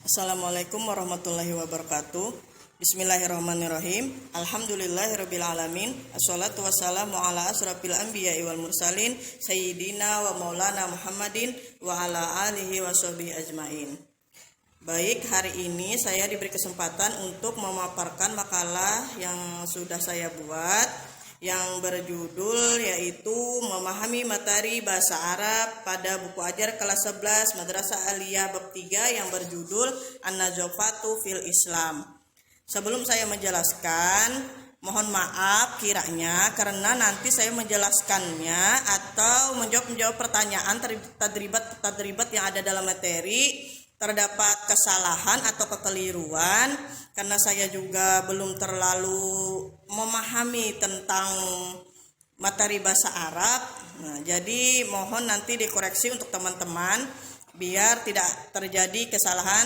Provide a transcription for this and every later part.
Assalamualaikum warahmatullahi wabarakatuh. Bismillahirrahmanirrahim. Alhamdulillahirabbil alamin. Assalatu wassalamu ala asrofil anbiya'i wal mursalin sayyidina wa maulana Muhammadin wa ala alihi washabihi ajmain. Baik, hari ini saya diberi kesempatan untuk memaparkan makalah yang sudah saya buat yang berjudul yaitu memahami materi bahasa Arab pada buku ajar kelas 11 Madrasah Aliyah bab 3 yang berjudul An-Nazafatu fil Islam. Sebelum saya menjelaskan, mohon maaf kiranya karena nanti saya menjelaskannya atau menjawab pertanyaan tadribat yang ada dalam materi terdapat kesalahan atau kekeliruan karena saya juga belum terlalu memahami tentang materi bahasa Arab. Nah, jadi mohon nanti dikoreksi untuk teman-teman biar tidak terjadi kesalahan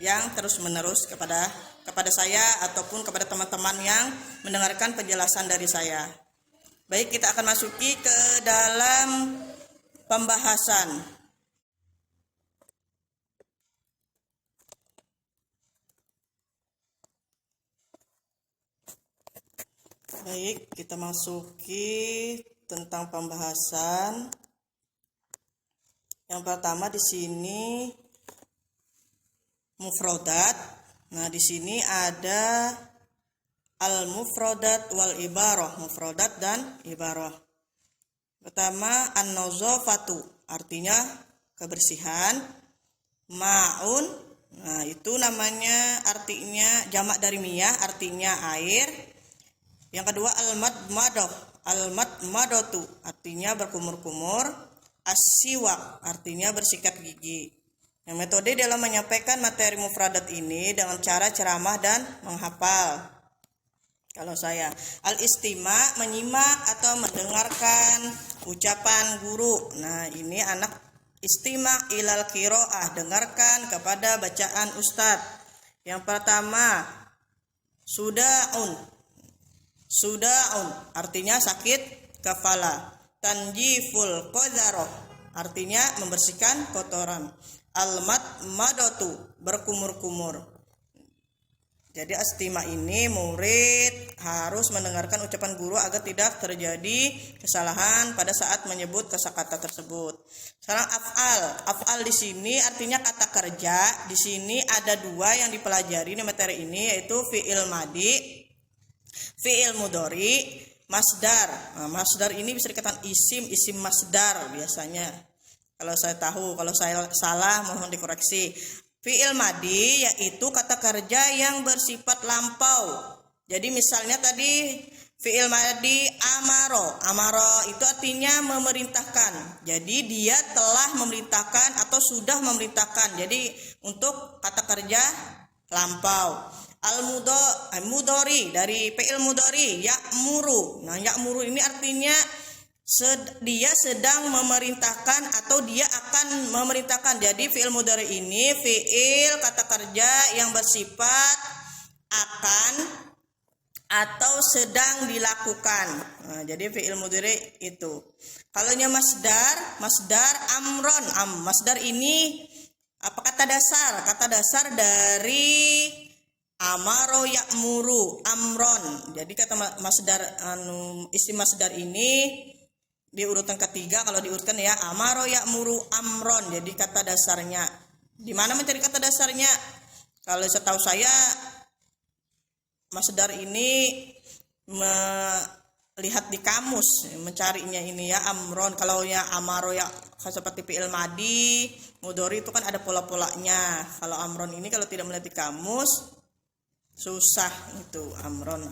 yang terus-menerus kepada saya ataupun kepada teman-teman yang mendengarkan penjelasan dari saya. Baik, kita akan masuki ke dalam pembahasan. Baik, kita masuki tentang pembahasan. Yang pertama di sini mufradat. Nah, di sini ada al-mufradat wal ibarah, mufradat dan ibarah. Pertama an-nazafatu, artinya kebersihan. Ma'un, nah itu namanya artinya jamak dari miyah, artinya air. Yang kedua al-madmadah, al-madmadatu artinya berkumur-kumur. As-siwak artinya bersikat gigi. Yang metode dalam menyampaikan materi mufradat ini dengan cara ceramah dan menghafal. Kalau saya al-istima, menyimak atau mendengarkan ucapan guru. Nah, ini anak istima ilal qiraah, dengarkan kepada bacaan ustadz. Yang pertama suda'un, suda'un artinya sakit kepala. Tanjiful qadharoh artinya membersihkan kotoran. Al-madmadatu berkumur-kumur. Jadi astima ini murid harus mendengarkan ucapan guru agar tidak terjadi kesalahan pada saat menyebut kosakata tersebut. Sekarang af'al di sini artinya kata kerja. Di sini ada dua yang dipelajari di materi ini, yaitu fi'il madi, fi'il mudhari, masdar. Nah, masdar ini bisa dikatakan isim masdar biasanya. Kalau saya tahu, kalau saya salah mohon dikoreksi. Fi'il madi yaitu kata kerja yang bersifat lampau. Jadi misalnya tadi fi'il madi amaro itu artinya memerintahkan. Jadi dia telah memerintahkan atau sudah memerintahkan. Jadi untuk kata kerja lampau. Al-mudhari dari fi'il mudhari ya'muru. Nah, ya'muru ini artinya dia sedang memerintahkan atau dia akan memerintahkan. Jadi fi'il mudhari ini fi'il kata kerja yang bersifat akan atau sedang dilakukan. Nah, jadi fi'il mudhari itu. Kalau masdar amron. Masdar ini apa kata dasar? Kata dasar dari amaro ya'muru, amron. Jadi kata masdar isim masdar ini di urutan ketiga, kalau diurutkan ya amaro ya'muru amron. Jadi kata dasarnya. Di mana mencari kata dasarnya? Kalau setahu saya masdar ini melihat di kamus, mencarinya ini ya amron. Kalau ya amaro ya seperti fi'il madi, mudhari itu kan ada pola-polanya. Kalau amron ini kalau tidak melihat di kamus susah itu amron.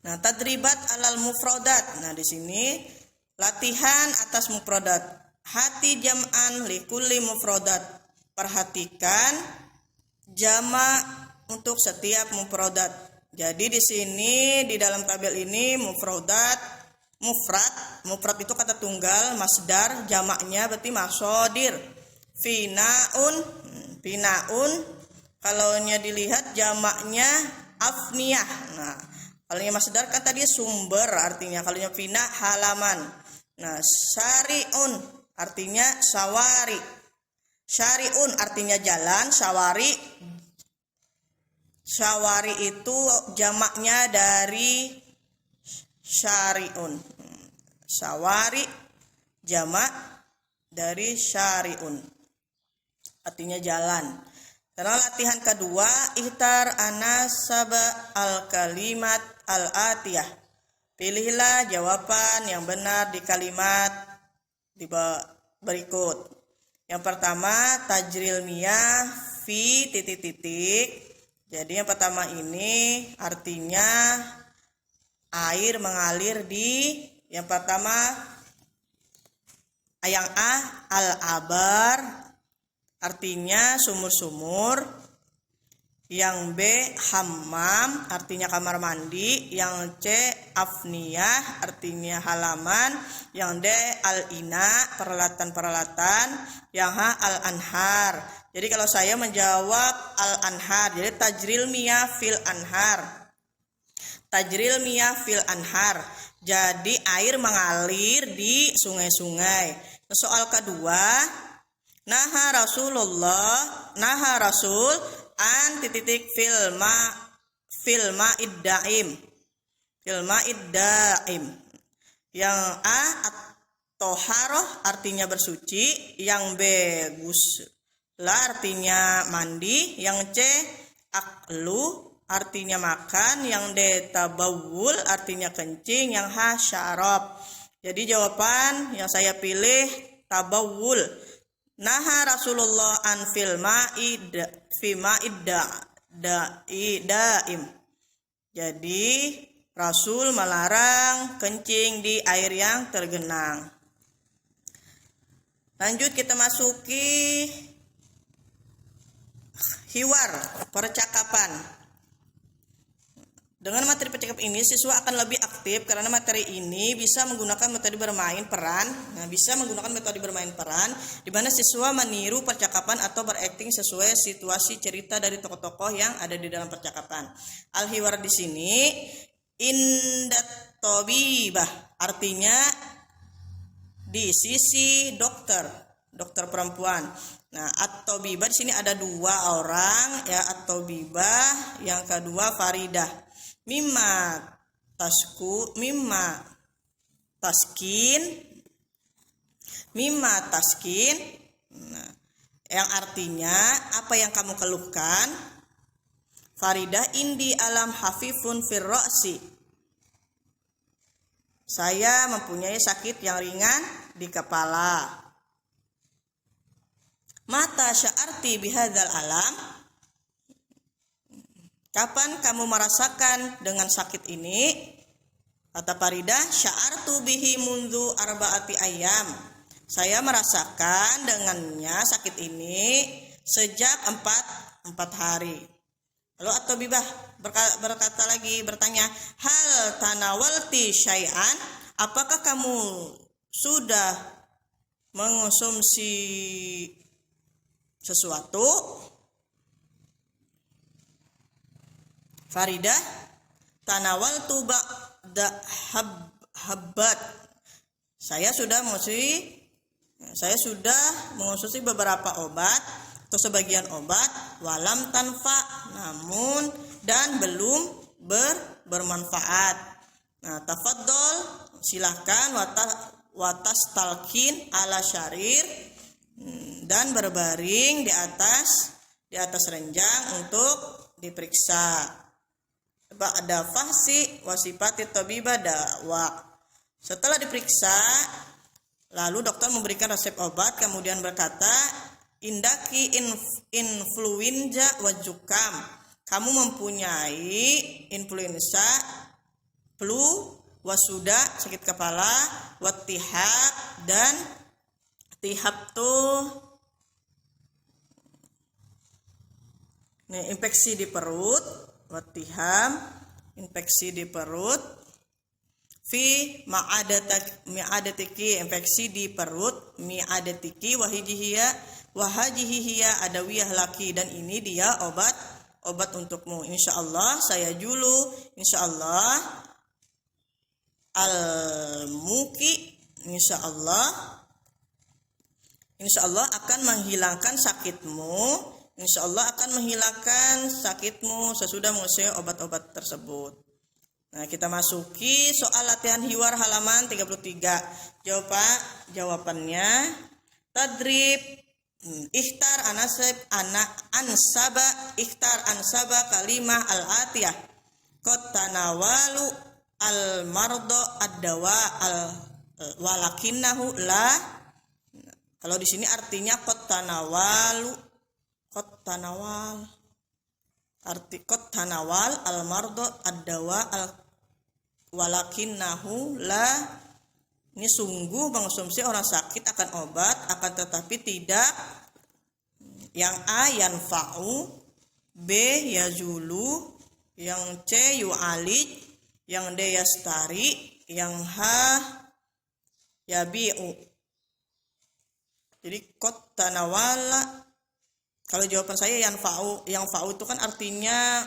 Nah, tadribat alal mufradat. Nah, di sini latihan atas mufradat. Hati jam'an likulli mufradat. Perhatikan jamak untuk setiap mufradat. Jadi di sini di dalam tabel ini mufrad itu kata tunggal, masdar jamaknya berarti masodir. Finaun kalau dilihat jamaknya afniyah. Nah, kalau masdar kan tadi sumber artinya, kalau fina halaman. Nah, syari'un artinya sawari. Syari'un artinya jalan, syawari itu jamaknya dari syari'un. Syawari jamak dari syari'un. Artinya jalan. Karena latihan kedua, ihtar anasaba al-kalimat al-atiyah. Pilihlah jawaban yang benar di kalimat berikut. Yang pertama, tajril miyah fi titik-titik. Jadi yang pertama ini artinya air mengalir di, yang pertama yang A al-abar artinya sumur-sumur, yang B hammam artinya kamar mandi, yang C afniyah artinya halaman, yang D al-ina peralatan-peralatan, yang H al-anhar. Jadi kalau saya menjawab al-anhar, jadi tajril miyah fil anhar. Tajril miyah fil anhar. Jadi air mengalir di sungai-sungai. Soal kedua, naha Rasul an titik filma iddaim. Yang A at-toharoh artinya bersuci, yang B gusla artinya mandi, yang C aklu artinya makan, yang D tabawul artinya kencing, yang H syarab. Jadi jawaban yang saya pilih tabawul. Naha Rasulullah an fima daim. Jadi Rasul melarang kencing di air yang tergenang. Lanjut kita masuki hiwar, percakapan. Dengan materi percakapan ini, siswa akan lebih aktif karena materi ini bisa menggunakan metode bermain peran. Di mana siswa meniru percakapan atau berakting sesuai situasi cerita dari tokoh-tokoh yang ada di dalam percakapan. Al-hiwar di sini indat tabibah artinya di sisi dokter perempuan. Nah, at-tabibah di sini ada dua orang, ya, at-tabibah, yang kedua Faridah. Mimma taskin. Nah, yang artinya apa yang kamu keluhkan? Faridah indi alam hafifun fir ra'si. Saya mempunyai sakit yang ringan di kepala. Mata sya'arti bihadzal alam. Kapan kamu merasakan dengan sakit ini? Kata Faridah, sya'artu bihi mundu arba'ati ayam. Saya merasakan dengannya sakit ini sejak 4 hari. Lalu at-tabibah bertanya, hal tanawalti syai'an? Apakah kamu sudah mengonsumsi sesuatu? Faridah, tanawaltu ba'da habbat. Saya sudah mengonsumsi beberapa obat atau sebagian obat, walam tanfa, namun dan belum bermanfaat. Nah, tafaddol, silahkan, watas talkin ala syarir, dan berbaring di atas ranjang untuk diperiksa. Ba'da fahsi wasifati tabibah dakwa. Setelah diperiksa, lalu dokter memberikan resep obat, kemudian berkata, indaki influenza wa jukam. Kamu mempunyai influenza, flu, wasuda, sakit kepala, watihab, dan tihab tuh infeksi di perut. Watiham, infeksi di perut. Fi ma'adatiki, infeksi di perut. Mi'adatiki wahajihiyya adawiyah laki, dan ini dia obat untukmu. Insyaallah saya julu, insyaallah al-muki, insyaallah Insya Allah akan menghilangkan sakitmu. Insya Allah akan menghilangkan sakitmu sesudah mengusai obat-obat tersebut. Nah, kita masuki soal latihan hiwar halaman 33. Jawabannya tadrib ikhtar ansaba kalimah al-atiyah qad tanawalu al-mardo ad-dawa walakinnahu la. Kalau di sini artinya qad tanawal al-mardo ad-dawa walakinnahu la. Ini sungguh mengonsumsi orang sakit akan obat, akan tetapi tidak. Yang A yanfa'u, B yazulu, yang C yu'alij, yang D yastari, yang H yabi'u. Jadi qad tanawala, kalau jawaban saya yanfa'u. Yang fa'u itu kan artinya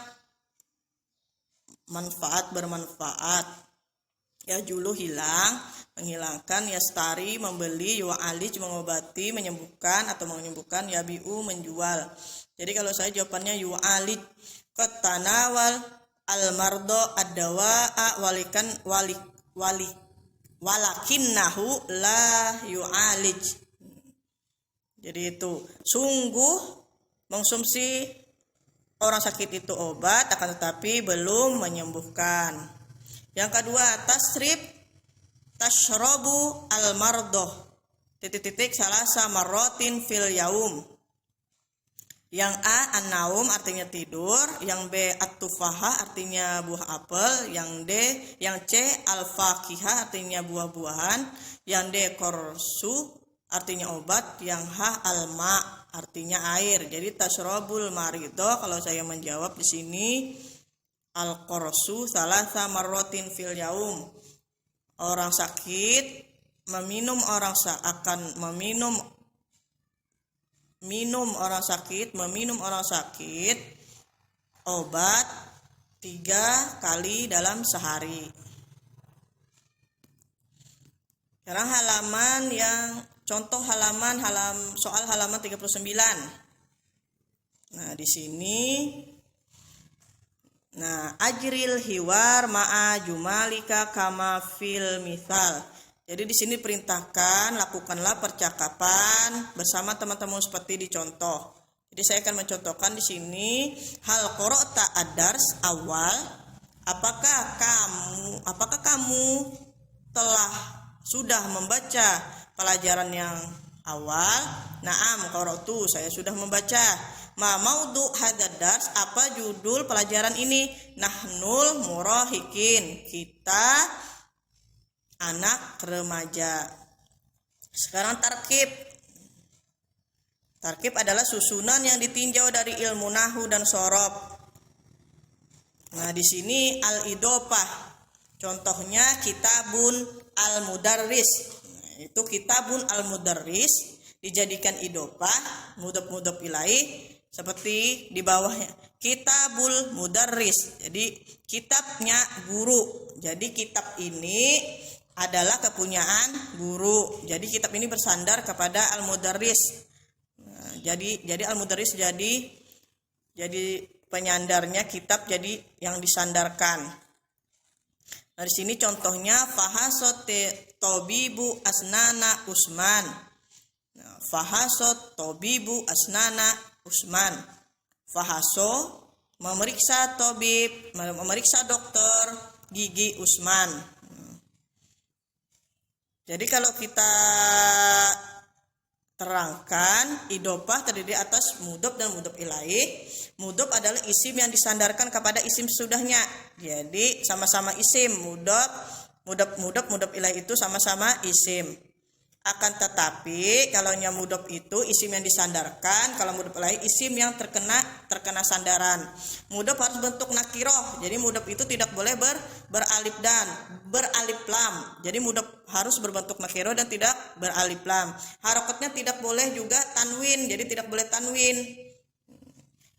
manfaat, bermanfaat. Yajulu hilang, menghilangkan, yastari membeli, yu'alij mengobati, menyembuhkan atau menyembuhkan, yabi'u menjual. Jadi kalau saya jawabannya yu'alij. Qad tanawal al-mardo ad-dawa'a walakinnahu la yu'alij. Jadi itu sungguh mengonsumsi orang sakit itu obat, akan tetapi belum menyembuhkan. Yang kedua, tasrib tashrobu al-mardoh salasa marrotin fil yaum. Yang A an-naum artinya tidur, yang B at-tufaha artinya buah apel, yang C al-fakihah artinya buah-buahan, yang D korsu artinya obat, yang H al-ma artinya air. Jadi tasrobul marido, kalau saya menjawab di sini al-qorsu salasa marrotin fil yaum. Orang sakit meminum orang sakit obat 3 kali dalam sehari. Sekarang contoh soal halaman 39. Nah, di sini ajril hiwar ma'a jumalika kama fil misal. Jadi di sini perintahkan lakukanlah percakapan bersama teman-teman seperti di contoh. Jadi saya akan mencontohkan di sini hal qara'ta ad-dars awal. Apakah kamu sudah membaca pelajaran yang awal? Na'am qara'tu, saya sudah membaca. Ma maudhu hadzal dars, apa judul pelajaran ini? Nahnul murahikin, kita anak remaja. Sekarang tarkib. Tarkib adalah susunan yang ditinjau dari ilmu nahwu dan shorof. Nah, di sini al-idofah. Contohnya kitabun al-mudarris. Itu kitabun al-mudarris dijadikan idofah, mudhof ilaih. Seperti di bawahnya, kitabul mudarris, jadi kitabnya guru. Jadi kitab ini adalah kepunyaan guru. Jadi kitab ini bersandar kepada al-mudarris. Nah, jadi al-mudarris jadi penyandarnya kitab, jadi yang disandarkan. Nah, di sini contohnya fahasot tobibu asnana Usman. Nah, fahasot tobibu asnana Usman. Fahaso memeriksa dokter gigi Usman. Jadi kalau kita terangkan, idofah terdiri atas mudhof dan mudhof ilaih. Mudhof adalah isim yang disandarkan kepada isim sesudahnya. Jadi sama-sama isim, mudhof ilaih itu sama-sama isim. Akan tetapi kalau mudhof itu isim yang disandarkan, kalau mudhof ilaih isim yang terkena sandaran. Mudhof harus bentuk nakiroh. Jadi mudhof itu tidak boleh beralif lam. Jadi mudhof harus berbentuk nakiroh dan tidak beralif lam. Harokatnya tidak boleh juga tanwin. Jadi tidak boleh tanwin.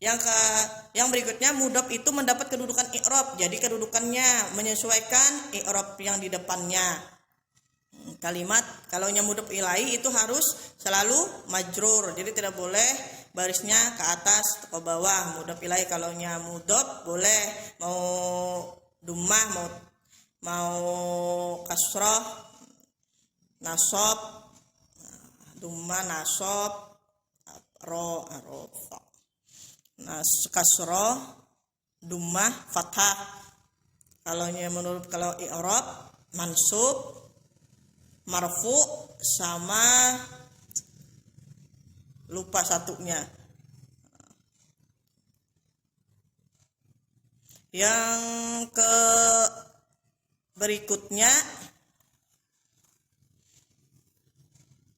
Yang berikutnya, mudhof itu mendapat kedudukan i'rab. Jadi kedudukannya menyesuaikan i'rab yang di depannya. Kalimat kalau mudhof ilaih itu harus selalu majrur. Jadi tidak boleh barisnya ke atas atau ke bawah. Mudhof ilaih kalau mudhof boleh mau dummah mau kasroh, nasob, dummah, nasob, kasroh, dummah, fathah. Kalau i'rab mansub, marfu, sama lupa satunya. Yang ke berikutnya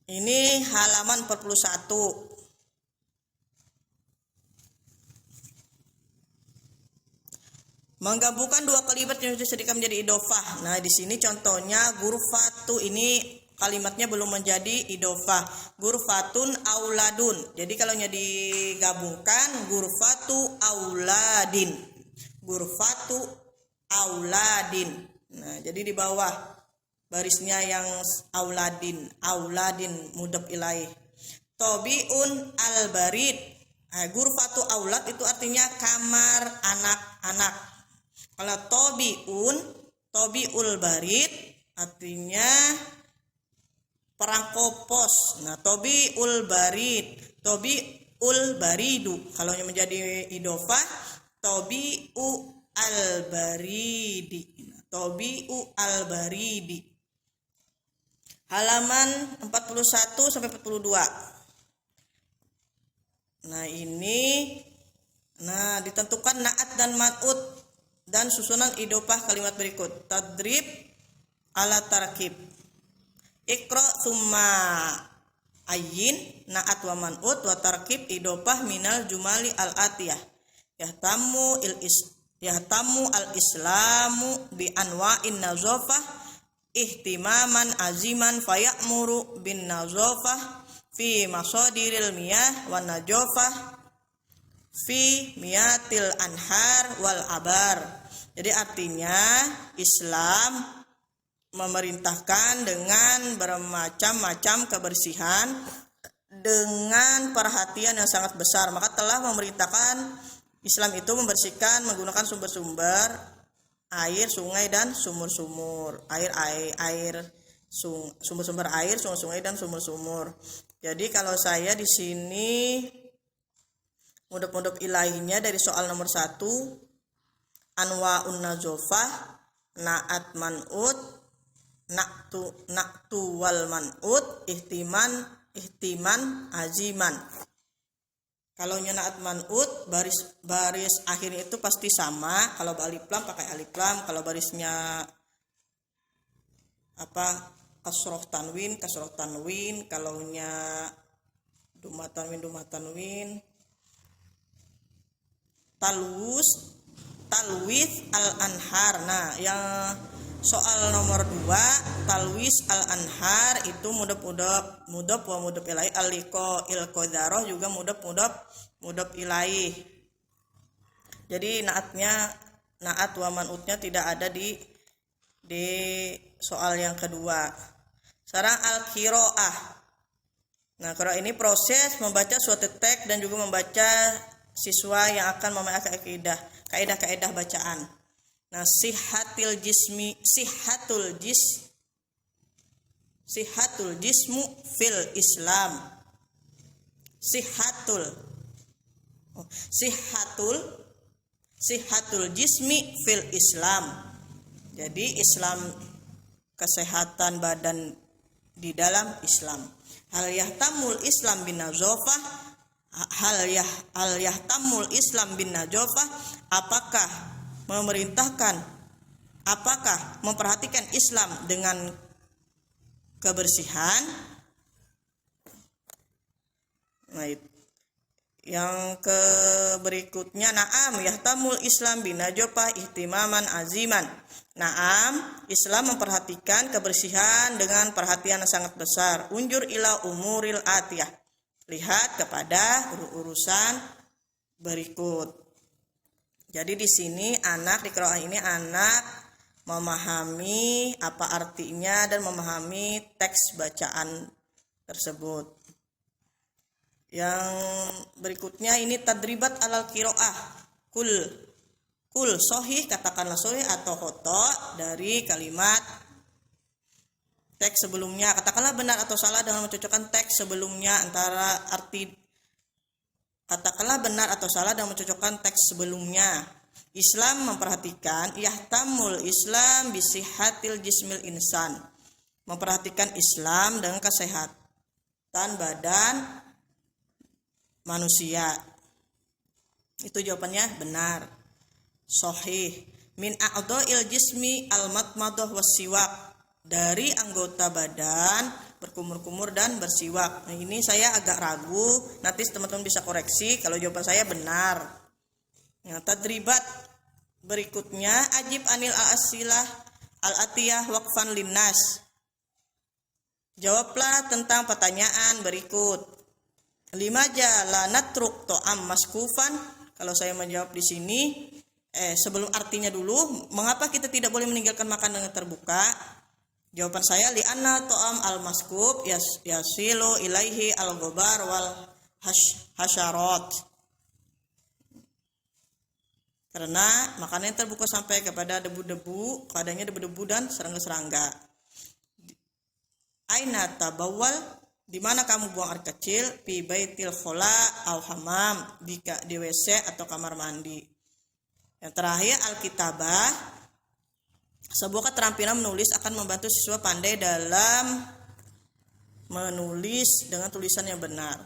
ini halaman 41. Menggabungkan dua kalimat yang disediakan menjadi idhofah. Nah, di sini contohnya gurfatu, ini kalimatnya belum menjadi idhofah. Gurfatun auladun. Jadi kalau digabungkan gurfatu auladin. Gurfatu auladin. Nah, jadi di bawah barisnya yang auladin mudhof ilaih. Tobiun albarid. Nah, gurfatu aulad itu artinya kamar anak-anak. Kalau tobiul barid artinya perangko pos. Nah, tobiul baridu. Kalau yang menjadi idhofah tobiu al-baridi. Tobiu al-baridi. Halaman 41 sampai 42. Nah, ini ditentukan na'at dan mat'ud dan susunan idhofah kalimat berikut. Tadrib ala tarkib. Iqra summa ayyin na'at wa man'ut wa tarkib idhofah minal jumali al-atiyah. Yahtamu al-islamu bi anwa'in nazafah ihtimaman aziman fayamuru bin nazafah fi masadiril miyah wan najafah fi miyatil anhar wal abar. Jadi artinya Islam memerintahkan dengan bermacam-macam kebersihan dengan perhatian yang sangat besar. Maka telah memerintahkan Islam itu membersihkan menggunakan sumber-sumber air, sungai dan sumur-sumur. Sumber-sumber air, sungai-sungai dan sumur-sumur. Jadi kalau saya di sini mudhof ilaihnya dari soal nomor 1, anwa'un nazofah, na'at man'ut, na'tu wal man'ut, ihtiman aziman. Kalau na'at man'ut baris akhirnya itu pasti sama. Kalau alif lam pakai alif lam, kalau barisnya kasroh tanwin, kalau dumah tanwin. Talwis al-anhar. Nah, yang soal nomor 2, talwis al-anhar itu mudhof wa mudhof ilaih. Al-liqa il-qadharah juga mudhof ilaih. Jadi na'at wa man'utnya tidak ada di soal yang kedua. Sekarang al-qiraah. Nah, qiraah ini proses membaca suatu teks dan juga membaca siswa yang akan memakai kaidah-kaidah bacaan. Nah, sihatul jismu fil Islam. Sihatul jismi fil Islam. Jadi Islam kesehatan badan di dalam Islam. Hal yahtamul Islam bin nazafah. Hal yahtamul Islam bin najafah, apakah memperhatikan Islam dengan kebersihan? Nah, yang ke berikutnya, na'am yahtamul Islam bin najafah ihtimaman aziman. Na'am, Islam memperhatikan kebersihan dengan perhatian yang sangat besar. Unjur ila umuril atiyah. Lihat kepada urusan berikut. Jadi di sini di qiraah ini anak memahami apa artinya dan memahami teks bacaan tersebut. Yang berikutnya ini tadribat alal qiraah. Kul sahih, katakanlah sahih atau khoto dari kalimat teks sebelumnya. Katakanlah benar atau salah dengan mencocokkan teks sebelumnya antara arti. Katakanlah benar atau salah dengan mencocokkan teks sebelumnya. Islam memperhatikan yahtamul Islam bisihatil jismil insan. Memperhatikan Islam dengan kesehatan badan manusia. Itu jawabannya benar. Sahih. Min a'dha'il jismi al-matmadah was-siwak. Dari anggota badan berkumur-kumur dan bersiwak. Nah, ini saya agak ragu, nanti teman-teman bisa koreksi kalau jawaban saya benar. Nah, tadribat berikutnya ajib anil al-asilah al-atiyah waqfan linnas. Jawablah tentang pertanyaan berikut. Limaja la natruk to'am maskufan. Kalau saya menjawab di sini, sebelum artinya dulu, mengapa kita tidak boleh meninggalkan makanan yang terbuka? Jawaban saya li'anna to'am al-maskub yasilu ilaihi al-ghubar wal hasyarat. Karena makanan yang terbuka sampai kepada debu-debu, keadaannya debu-debu dan serangga-serangga. Aina tabawwal, di mana kamu buang air kecil? Fi baitil khola au hamam, di WC atau kamar mandi. Yang terakhir al-kitabah, sebuah keterampilan menulis akan membantu siswa pandai dalam menulis dengan tulisan yang benar.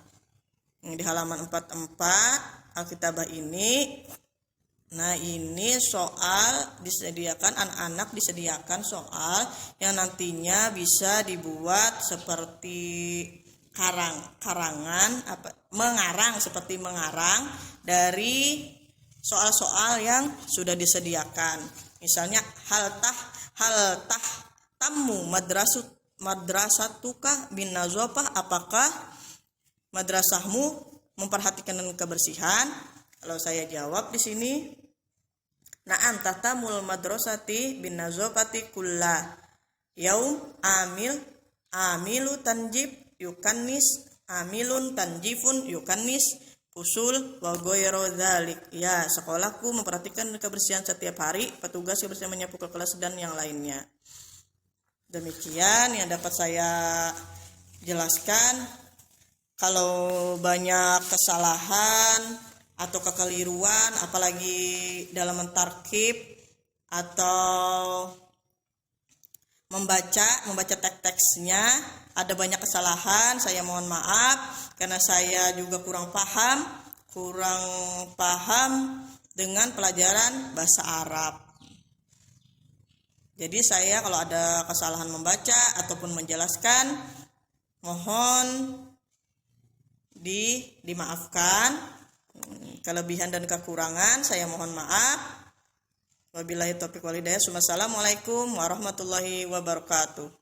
Di halaman 44 al-kitabah ini. Nah, ini soal disediakan, anak-anak disediakan soal yang nantinya bisa dibuat seperti mengarang dari soal-soal yang sudah disediakan. Misalnya hal tah tamu madrasatuka bin nazafah, apakah madrasahmu memperhatikan dengan kebersihan? Kalau saya jawab di sini, na'am tatamul madrasati bin nazafati kullah yaum amilu tanjib yukannis amilun tanjifun yukannis usul wa ghairu dzalik. Ya, sekolahku memperhatikan kebersihan setiap hari, petugas kebersihan menyapu kelas dan yang lainnya. Demikian yang dapat saya jelaskan. Kalau banyak kesalahan atau kekeliruan, apalagi dalam mentarkib atau membaca teks-teksnya ada banyak kesalahan, saya mohon maaf karena saya juga kurang paham dengan pelajaran bahasa Arab. Jadi saya kalau ada kesalahan membaca ataupun menjelaskan, mohon dimaafkan. Kelebihan dan kekurangan saya mohon maaf. Wabillahi taufiq wal hidayah. Wassalamualaikum warahmatullahi wabarakatuh.